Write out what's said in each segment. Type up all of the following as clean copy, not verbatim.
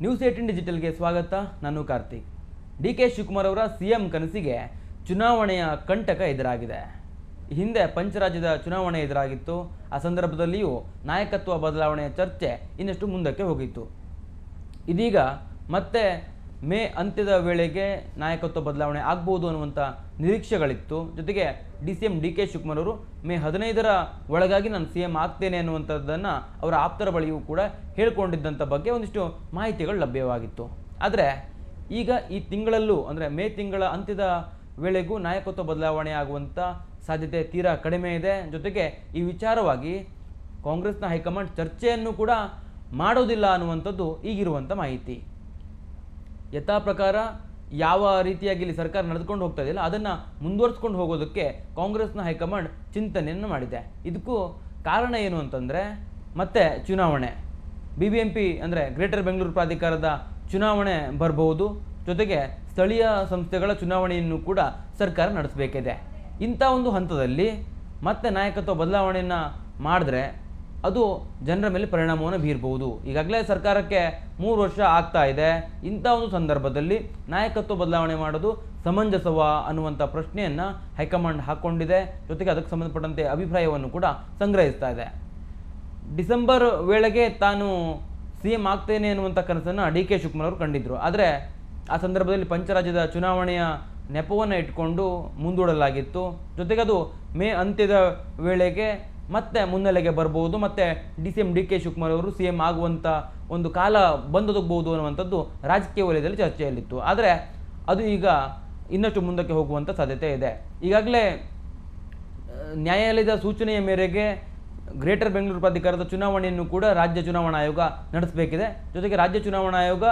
News18 ಡಿಜಿಟಲ್ಗೆ ಸ್ವಾಗತ. ನಾನು ಕಾರ್ತಿಕ್. ಡಿ.ಕೆ. ಶಿವಕುಮಾರ್ ಅವರ ಸಿಎಂ ಕನಸಿಗೆ ಚುನಾವಣೆಯ ಕಂಟಕ ಎದುರಾಗಿದೆ. ಹಿಂದೆ ಪಂಚರಾಜ್ಯದ ಚುನಾವಣೆ ಎದುರಾಗಿತ್ತು. ಆ ಸಂದರ್ಭದಲ್ಲಿಯೂ ನಾಯಕತ್ವ ಬದಲಾವಣೆಯ ಚರ್ಚೆ ಇನ್ನಷ್ಟು ಮುಂದಕ್ಕೆ ಹೋಗಿತ್ತು. ಇದೀಗ ಮತ್ತೆ ಮೇ ಅಂತ್ಯದ ವೇಳೆಗೆ ನಾಯಕತ್ವ ಬದಲಾವಣೆ ಆಗ್ಬೋದು ಅನ್ನುವಂಥ ನಿರೀಕ್ಷೆಗಳಿತ್ತು. ಜೊತೆಗೆ ಡಿ.ಸಿ.ಎಂ ಡಿ.ಕೆ. ಶಿವಕುಮಾರ್ ಅವರು ಮೇ 15ರ ಒಳಗಾಗಿ ನಾನು ಸಿ ಎಂ ಆಗ್ತೇನೆ ಅನ್ನುವಂಥದ್ದನ್ನು ಅವರ ಆಪ್ತರ ಬಳಿಯೂ ಕೂಡ ಹೇಳ್ಕೊಂಡಿದ್ದಂಥ ಬಗ್ಗೆ ಒಂದಿಷ್ಟು ಮಾಹಿತಿಗಳು ಲಭ್ಯವಾಗಿತ್ತು. ಆದರೆ ಈಗ ಈ ತಿಂಗಳಲ್ಲೂ ಅಂದರೆ ಮೇ ತಿಂಗಳ ಅಂತ್ಯದ ವೇಳೆಗೂ ನಾಯಕತ್ವ ಬದಲಾವಣೆ ಆಗುವಂಥ ಸಾಧ್ಯತೆ ತೀರಾ ಕಡಿಮೆ ಇದೆ. ಜೊತೆಗೆ ಈ ವಿಚಾರವಾಗಿ ಕಾಂಗ್ರೆಸ್ನ ಹೈಕಮಾಂಡ್ ಚರ್ಚೆಯನ್ನು ಕೂಡ ಮಾಡೋದಿಲ್ಲ ಅನ್ನುವಂಥದ್ದು ಈಗಿರುವಂಥ ಮಾಹಿತಿ. ಯಥಾ ಪ್ರಕಾರ ಯಾವ ರೀತಿಯಾಗಿ ಇಲ್ಲಿ ಸರ್ಕಾರ ನಡೆದುಕೊಂಡು ಹೋಗ್ತಾ ಇದೆಯಲ್ಲ ಅದನ್ನು ಮುಂದುವರಿಸ್ಕೊಂಡು ಹೋಗೋದಕ್ಕೆ ಕಾಂಗ್ರೆಸ್ನ ಹೈಕಮಾಂಡ್ ಚಿಂತನೆಯನ್ನು ಮಾಡಿದೆ. ಇದಕ್ಕೂ ಕಾರಣ ಏನು ಅಂತಂದರೆ ಮತ್ತೆ ಚುನಾವಣೆ, BBMP ಅಂದರೆ ಗ್ರೇಟರ್ ಬೆಂಗಳೂರು ಪ್ರಾಧಿಕಾರದ ಚುನಾವಣೆ ಬರಬಹುದು. ಜೊತೆಗೆ ಸ್ಥಳೀಯ ಸಂಸ್ಥೆಗಳ ಚುನಾವಣೆಯನ್ನು ಕೂಡ ಸರ್ಕಾರ ನಡೆಸಬೇಕಿದೆ. ಇಂಥ ಒಂದು ಹಂತದಲ್ಲಿ ಮತ್ತೆ ನಾಯಕತ್ವ ಬದಲಾವಣೆಯನ್ನು ಮಾಡಿದ್ರೆ ಅದು ಜನರ ಮೇಲೆ ಪರಿಣಾಮವನ್ನು ಬೀರಬಹುದು. ಈಗಾಗಲೇ ಸರ್ಕಾರಕ್ಕೆ 3 ವರ್ಷ ಆಗ್ತಾ ಇದೆ. ಇಂಥ ಒಂದು ಸಂದರ್ಭದಲ್ಲಿ ನಾಯಕತ್ವ ಬದಲಾವಣೆ ಮಾಡೋದು ಸಮಂಜಸವ ಅನ್ನುವಂಥ ಪ್ರಶ್ನೆಯನ್ನು ಹೈಕಮಾಂಡ್ ಹಾಕ್ಕೊಂಡಿದೆ. ಜೊತೆಗೆ ಅದಕ್ಕೆ ಸಂಬಂಧಪಟ್ಟಂತೆ ಅಭಿಪ್ರಾಯವನ್ನು ಕೂಡ ಸಂಗ್ರಹಿಸ್ತಾ ಇದೆ. ಡಿಸೆಂಬರ್ ವೇಳೆಗೆ ತಾನು CM ಆಗ್ತೇನೆ ಅನ್ನುವಂಥ ಕನಸನ್ನು ಡಿ.ಕೆ. ಶಿವಕುಮಾರ್ ಅವರು ಕಂಡಿದ್ದರು. ಆದರೆ ಆ ಸಂದರ್ಭದಲ್ಲಿ ಪಂಚರಾಜ್ಯದ ಚುನಾವಣೆಯ ನೆಪವನ್ನು ಇಟ್ಕೊಂಡು ಮುಂದೂಡಲಾಗಿತ್ತು. ಜೊತೆಗೆ ಅದು ಮೇ ಅಂತ್ಯದ ವೇಳೆಗೆ ಮತ್ತೆ ಮುನ್ನೆಲೆಗೆ ಬರ್ಬೋದು, ಮತ್ತು ಡಿ.ಸಿ.ಎಂ ಡಿ.ಕೆ. ಶಿವಕುಮಾರ್ ಅವರು CM ಆಗುವಂಥ ಒಂದು ಕಾಲ ಬಂದೊದಗಬಹುದು ಅನ್ನುವಂಥದ್ದು ರಾಜಕೀಯ ವಲಯದಲ್ಲಿ ಚರ್ಚೆಯಲ್ಲಿತ್ತು. ಆದರೆ ಅದು ಈಗ ಇನ್ನಷ್ಟು ಮುಂದಕ್ಕೆ ಹೋಗುವಂಥ ಸಾಧ್ಯತೆ ಇದೆ. ಈಗಾಗಲೇ ನ್ಯಾಯಾಲಯದ ಸೂಚನೆಯ ಮೇರೆಗೆ ಗ್ರೇಟರ್ ಬೆಂಗಳೂರು ಪ್ರಾಧಿಕಾರದ ಚುನಾವಣೆಯನ್ನು ಕೂಡ ರಾಜ್ಯ ಚುನಾವಣಾ ಆಯೋಗ ನಡೆಸಬೇಕಿದೆ. ಜೊತೆಗೆ ರಾಜ್ಯ ಚುನಾವಣಾ ಆಯೋಗ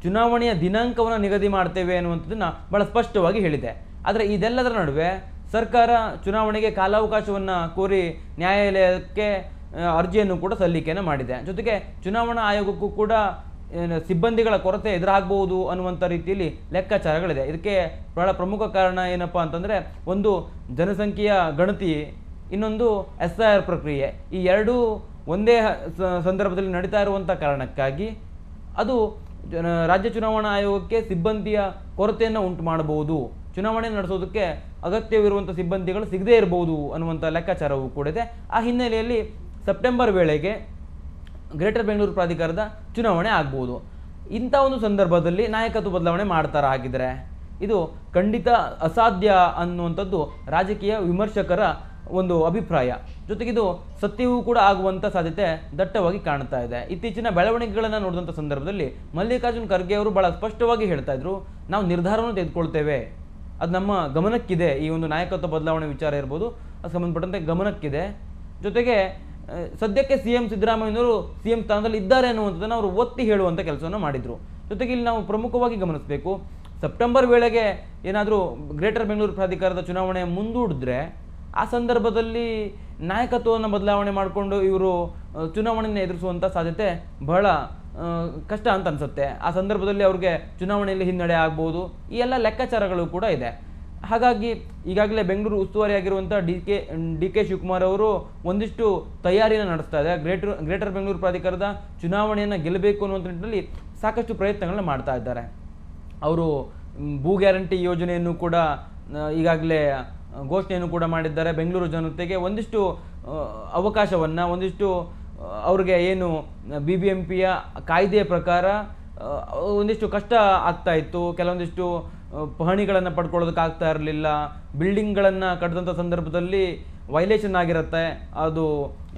ಚುನಾವಣೆಯ ದಿನಾಂಕವನ್ನು ನಿಗದಿ ಮಾಡ್ತೇವೆ ಅನ್ನುವಂಥದ್ದನ್ನು ಭಾಳ ಸ್ಪಷ್ಟವಾಗಿ ಹೇಳಿದೆ. ಆದರೆ ಇದೆಲ್ಲದರ ನಡುವೆ ಸರ್ಕಾರ ಚುನಾವಣೆಗೆ ಕಾಲಾವಕಾಶವನ್ನು ಕೋರಿ ನ್ಯಾಯಾಲಯಕ್ಕೆ ಅರ್ಜಿಯನ್ನು ಕೂಡ ಸಲ್ಲಿಕೆಯನ್ನು ಮಾಡಿದೆ. ಜೊತೆಗೆ ಚುನಾವಣಾ ಆಯೋಗಕ್ಕೂ ಕೂಡ ಸಿಬ್ಬಂದಿಗಳ ಕೊರತೆ ಎದುರಾಗಬಹುದು ಅನ್ನುವಂಥ ರೀತಿಯಲ್ಲಿ ಲೆಕ್ಕಾಚಾರಗಳಿದೆ. ಇದಕ್ಕೆ ಬಹಳ ಪ್ರಮುಖ ಕಾರಣ ಏನಪ್ಪ ಅಂತಂದರೆ, ಒಂದು ಜನಸಂಖ್ಯೆಯ ಗಣತಿ, ಇನ್ನೊಂದು SIR ಪ್ರಕ್ರಿಯೆ. ಈ ಎರಡೂ ಒಂದೇ ಸಂದರ್ಭದಲ್ಲಿ ನಡೀತಾ ಇರುವಂಥ ಕಾರಣಕ್ಕಾಗಿ ಅದು ರಾಜ್ಯ ಚುನಾವಣಾ ಆಯೋಗಕ್ಕೆ ಸಿಬ್ಬಂದಿಯ ಕೊರತೆಯನ್ನು ಉಂಟು ಮಾಡಬಹುದು. ಚುನಾವಣೆ ನಡೆಸೋದಕ್ಕೆ ಅಗತ್ಯವಿರುವಂಥ ಸಿಬ್ಬಂದಿಗಳು ಸಿಗದೇ ಇರಬಹುದು ಅನ್ನುವಂಥ ಲೆಕ್ಕಾಚಾರವೂ ಕೂಡ ಇದೆ. ಆ ಹಿನ್ನೆಲೆಯಲ್ಲಿ ಸೆಪ್ಟೆಂಬರ್ ವೇಳೆಗೆ ಗ್ರೇಟರ್ ಬೆಂಗಳೂರು ಪ್ರಾಧಿಕಾರದ ಚುನಾವಣೆ ಆಗ್ಬೋದು. ಇಂಥ ಒಂದು ಸಂದರ್ಭದಲ್ಲಿ ನಾಯಕತ್ವ ಬದಲಾವಣೆ ಮಾಡ್ತಾರ ಹಾಗಿದ್ರೆ ಇದು ಖಂಡಿತ ಅಸಾಧ್ಯ ಅನ್ನುವಂಥದ್ದು ರಾಜಕೀಯ ವಿಮರ್ಶಕರ ಒಂದು ಅಭಿಪ್ರಾಯ. ಜೊತೆಗಿದು ಸತ್ಯವೂ ಕೂಡ ಆಗುವಂಥ ಸಾಧ್ಯತೆ ದಟ್ಟವಾಗಿ ಕಾಣ್ತಾ ಇದೆ. ಇತ್ತೀಚಿನ ಬೆಳವಣಿಗೆಗಳನ್ನು ನೋಡಿದಂಥ ಸಂದರ್ಭದಲ್ಲಿ ಮಲ್ಲಿಕಾರ್ಜುನ್ ಖರ್ಗೆ ಅವರು ಭಾಳ ಸ್ಪಷ್ಟವಾಗಿ ಹೇಳ್ತಾ ಇದ್ರು, ನಾವು ನಿರ್ಧಾರವನ್ನು ತೆಗೆದುಕೊಳ್ತೇವೆ, ಅದು ನಮ್ಮ ಗಮನಕ್ಕಿದೆ. ಈ ಒಂದು ನಾಯಕತ್ವ ಬದಲಾವಣೆ ವಿಚಾರ ಇರ್ಬೋದು, ಅದು ಸಂಬಂಧಪಟ್ಟಂತೆ ಗಮನಕ್ಕಿದೆ. ಜೊತೆಗೆ ಸದ್ಯಕ್ಕೆ CM ಸಿದ್ದರಾಮಯ್ಯನವರು CM ಸ್ಥಾನದಲ್ಲಿ ಇದ್ದಾರೆ ಅನ್ನುವಂಥದ್ದನ್ನು ಅವರು ಒತ್ತಿ ಹೇಳುವಂಥ ಕೆಲಸವನ್ನು ಮಾಡಿದರು. ಜೊತೆಗೆ ಇಲ್ಲಿ ನಾವು ಪ್ರಮುಖವಾಗಿ ಗಮನಿಸಬೇಕು, ಸೆಪ್ಟೆಂಬರ್ ವೇಳೆಗೆ ಏನಾದರೂ ಗ್ರೇಟರ್ ಬೆಂಗಳೂರು ಪ್ರಾಧಿಕಾರದ ಚುನಾವಣೆ ಮುಂದೂಡಿದ್ರೆ ಆ ಸಂದರ್ಭದಲ್ಲಿ ನಾಯಕತ್ವವನ್ನು ಬದಲಾವಣೆ ಮಾಡಿಕೊಂಡು ಇವರು ಚುನಾವಣೆಯನ್ನು ಎದುರಿಸುವಂಥ ಸಾಧ್ಯತೆ ಬಹಳ ಕಷ್ಟ ಅಂತ ಅನಿಸುತ್ತೆ. ಆ ಸಂದರ್ಭದಲ್ಲಿ ಅವ್ರಿಗೆ ಚುನಾವಣೆಯಲ್ಲಿ ಹಿನ್ನಡೆ ಆಗ್ಬೋದು. ಈ ಎಲ್ಲ ಲೆಕ್ಕಾಚಾರಗಳು ಕೂಡ ಇದೆ. ಹಾಗಾಗಿ ಈಗಾಗಲೇ ಬೆಂಗಳೂರು ಉಸ್ತುವಾರಿಯಾಗಿರುವಂಥ ಡಿ.ಕೆ. ಶಿವಕುಮಾರ್ ಅವರು ಒಂದಿಷ್ಟು ತಯಾರಿಯನ್ನು ನಡೆಸ್ತಾ ಇದೆ. ಗ್ರೇಟರ್ ಬೆಂಗಳೂರು ಪ್ರಾಧಿಕಾರದ ಚುನಾವಣೆಯನ್ನು ಗೆಲ್ಲಬೇಕು ಅನ್ನುವಂಥ ನಿಟ್ಟಿನಲ್ಲಿ ಸಾಕಷ್ಟು ಪ್ರಯತ್ನಗಳನ್ನ ಮಾಡ್ತಾ ಇದ್ದಾರೆ. ಅವರು ಭೂ ಗ್ಯಾರಂಟಿ ಯೋಜನೆಯನ್ನು ಕೂಡ ಈಗಾಗಲೇ ಘೋಷಣೆಯನ್ನು ಕೂಡ ಮಾಡಿದ್ದಾರೆ. ಬೆಂಗಳೂರು ಜನತೆಗೆ ಒಂದಿಷ್ಟು ಅವಕಾಶವನ್ನು, ಒಂದಿಷ್ಟು ಅವ್ರಿಗೆ ಏನು BBMPಯ ಕಾಯ್ದೆಯ ಪ್ರಕಾರ ಒಂದಿಷ್ಟು ಕಷ್ಟ ಆಗ್ತಾ ಇತ್ತು, ಕೆಲವೊಂದಿಷ್ಟು ಪಹಣಿಗಳನ್ನು ಪಡ್ಕೊಳ್ಳೋದಕ್ಕಾಗ್ತಾ ಇರಲಿಲ್ಲ, ಬಿಲ್ಡಿಂಗ್ಗಳನ್ನು ಕಟ್ಟಿದಂಥ ಸಂದರ್ಭದಲ್ಲಿ ವೈಲೇಷನ್ ಆಗಿರುತ್ತೆ, ಅದು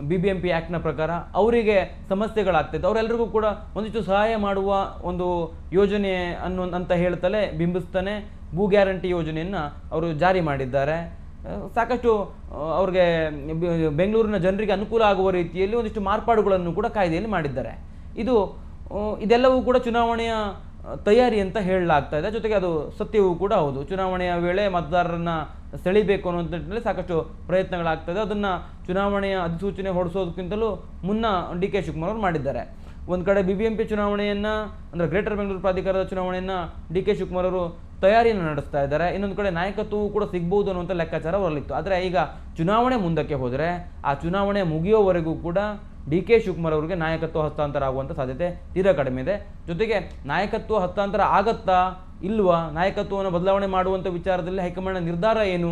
BBMP ಆ್ಯಕ್ಟ್ನ ಪ್ರಕಾರ ಅವರಿಗೆ ಸಮಸ್ಯೆಗಳಾಗ್ತಾಯಿತ್ತು. ಅವರೆಲ್ಲರಿಗೂ ಕೂಡ ಒಂದಿಷ್ಟು ಸಹಾಯ ಮಾಡುವ ಒಂದು ಯೋಜನೆ ಅಂತ ಹೇಳ್ತಲೇ ಬಿಂಬಿಸ್ತಾನೆ ಭೂ ಗ್ಯಾರಂಟಿ ಯೋಜನೆಯನ್ನು ಅವರು ಜಾರಿ ಮಾಡಿದ್ದಾರೆ. ಸಾಕಷ್ಟು ಅವ್ರಿಗೆ ಬೆಂಗಳೂರಿನ ಜನರಿಗೆ ಅನುಕೂಲ ಆಗುವ ರೀತಿಯಲ್ಲಿ ಒಂದಿಷ್ಟು ಮಾರ್ಪಾಡುಗಳನ್ನು ಕೂಡ ಕಾಯ್ದೆಯಲ್ಲಿ ಮಾಡಿದ್ದಾರೆ. ಇದೆಲ್ಲವೂ ಕೂಡ ಚುನಾವಣೆಯ ತಯಾರಿ ಅಂತ ಹೇಳಲಾಗ್ತಾ ಇದೆ. ಜೊತೆಗೆ ಅದು ಸತ್ಯವೂ ಕೂಡ ಹೌದು. ಚುನಾವಣೆಯ ವೇಳೆ ಮತದಾರರನ್ನು ಸೆಳಿಬೇಕು ಅನ್ನೋ ನಿಟ್ಟಿನಲ್ಲಿ ಸಾಕಷ್ಟು ಪ್ರಯತ್ನಗಳಾಗ್ತದೆ. ಅದನ್ನು ಚುನಾವಣೆಯ ಅಧಿಸೂಚನೆ ಹೊರಡಿಸೋದಕ್ಕಿಂತಲೂ ಮುನ್ನ ಡಿ.ಕೆ. ಶಿವಕುಮಾರ್ ಅವರು ಮಾಡಿದ್ದಾರೆ. ಒಂದು ಕಡೆ BBMP ಚುನಾವಣೆಯನ್ನು ಅಂದರೆ ಗ್ರೇಟರ್ ಬೆಂಗಳೂರು ಪ್ರಾಧಿಕಾರದ ಚುನಾವಣೆಯನ್ನು ಡಿ.ಕೆ. ಶಿವಕುಮಾರ್ ಅವರು ತಯಾರಿಯನ್ನು ನಡೆಸ್ತಾ ಇದ್ದಾರೆ. ಇನ್ನೊಂದು ಕಡೆ ನಾಯಕತ್ವವೂ ಕೂಡ ಸಿಗ್ಬೋದು ಅನ್ನುವಂಥ ಲೆಕ್ಕಾಚಾರ ಬರಲಿತ್ತು. ಆದರೆ ಈಗ ಚುನಾವಣೆ ಮುಂದಕ್ಕೆ ಹೋದರೆ ಆ ಚುನಾವಣೆ ಮುಗಿಯೋವರೆಗೂ ಕೂಡ ಡಿ ಕೆ ಶಿವಕುಮಾರ್ ಅವರಿಗೆ ನಾಯಕತ್ವ ಹಸ್ತಾಂತರ ಆಗುವಂಥ ಸಾಧ್ಯತೆ ತೀರಾ ಕಡಿಮೆ ಇದೆ. ಜೊತೆಗೆ ನಾಯಕತ್ವ ಹಸ್ತಾಂತರ ಆಗತ್ತಾ ಇಲ್ವಾ, ನಾಯಕತ್ವವನ್ನು ಬದಲಾವಣೆ ಮಾಡುವಂಥ ವಿಚಾರದಲ್ಲಿ ಹೈಕಮಾಂಡ್ನ ನಿರ್ಧಾರ ಏನು,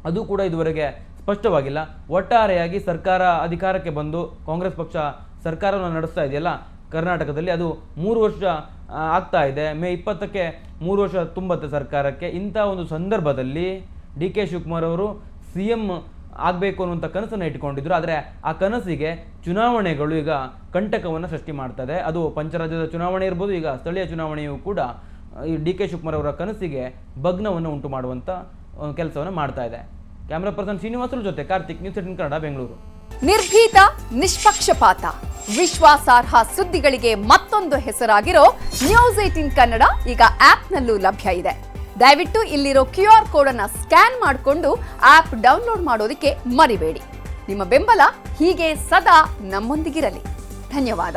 ಅದು ಕೂಡ ಇದುವರೆಗೆ ಸ್ಪಷ್ಟವಾಗಿಲ್ಲ. ಒಟ್ಟಾರೆಯಾಗಿ ಸರ್ಕಾರ ಅಧಿಕಾರಕ್ಕೆ ಬಂದು ಕಾಂಗ್ರೆಸ್ ಪಕ್ಷ ಸರ್ಕಾರವನ್ನು ನಡೆಸ್ತಾ ಇದೆಯಲ್ಲ ಕರ್ನಾಟಕದಲ್ಲಿ, ಅದು 3 ವರ್ಷ ಆಗ್ತಾ ಇದೆ. ಮೇ 20ಕ್ಕೆ 3 ವರ್ಷ ತುಂಬುತ್ತೆ ಸರ್ಕಾರಕ್ಕೆ. ಇಂಥ ಒಂದು ಸಂದರ್ಭದಲ್ಲಿ ಡಿ ಕೆ ಶಿವಕುಮಾರ್ ಅವರು CM ಆಗಬೇಕು ಅನ್ನುವಂಥ ಕನಸನ್ನು ಇಟ್ಕೊಂಡಿದ್ರು. ಆದರೆ ಆ ಕನಸಿಗೆ ಚುನಾವಣೆಗಳು ಈಗ ಕಂಟಕವನ್ನು ಸೃಷ್ಟಿ ಮಾಡ್ತದೆ. ಅದು ಪಂಚರಾಜ್ಯದ ಚುನಾವಣೆ ಇರ್ಬೋದು, ಈಗ ಸ್ಥಳೀಯ ಚುನಾವಣೆಯೂ ಕೂಡ ಈ ಡಿ ಕೆ ಶಿವಕುಮಾರ್ ಅವರ ಕನಸಿಗೆ ಭಗ್ನವನ್ನು ಉಂಟು ಮಾಡುವಂಥ ಕೆಲಸವನ್ನು ಮಾಡ್ತಾ ಇದೆ. ಕ್ಯಾಮ್ರಾ ಪರ್ಸನ್ ಶ್ರೀನಿವಾಸರ ಜೊತೆ ಕಾರ್ತಿಕ್, ನ್ಯೂಸ್ 18 ಕನ್ನಡ, ಬೆಂಗಳೂರು. ನಿರ್ಭೀತ, ನಿಷ್ಪಕ್ಷಪಾತ, ವಿಶ್ವಾಸಾರ್ಹ ಸುದ್ದಿಗಳಿಗೆ ಮತ್ತೊಂದು ಹೆಸರಾಗಿರೋ ನ್ಯೂಸ್ 18 ಕನ್ನಡ ಈಗ ಆಪ್ನಲ್ಲೂ ಲಭ್ಯ ಇದೆ. ದಯವಿಟ್ಟು ಇಲ್ಲಿರೋ QR ಕೋಡ್ ಅನ್ನ ಸ್ಕ್ಯಾನ್ ಮಾಡಿಕೊಂಡು ಆಪ್ ಡೌನ್ಲೋಡ್ ಮಾಡೋದಕ್ಕೆ ಮರಿಬೇಡಿ. ನಿಮ್ಮ ಬೆಂಬಲ ಹೀಗೆ ಸದಾ ನಮ್ಮೊಂದಿಗಿರಲಿ. ಧನ್ಯವಾದ.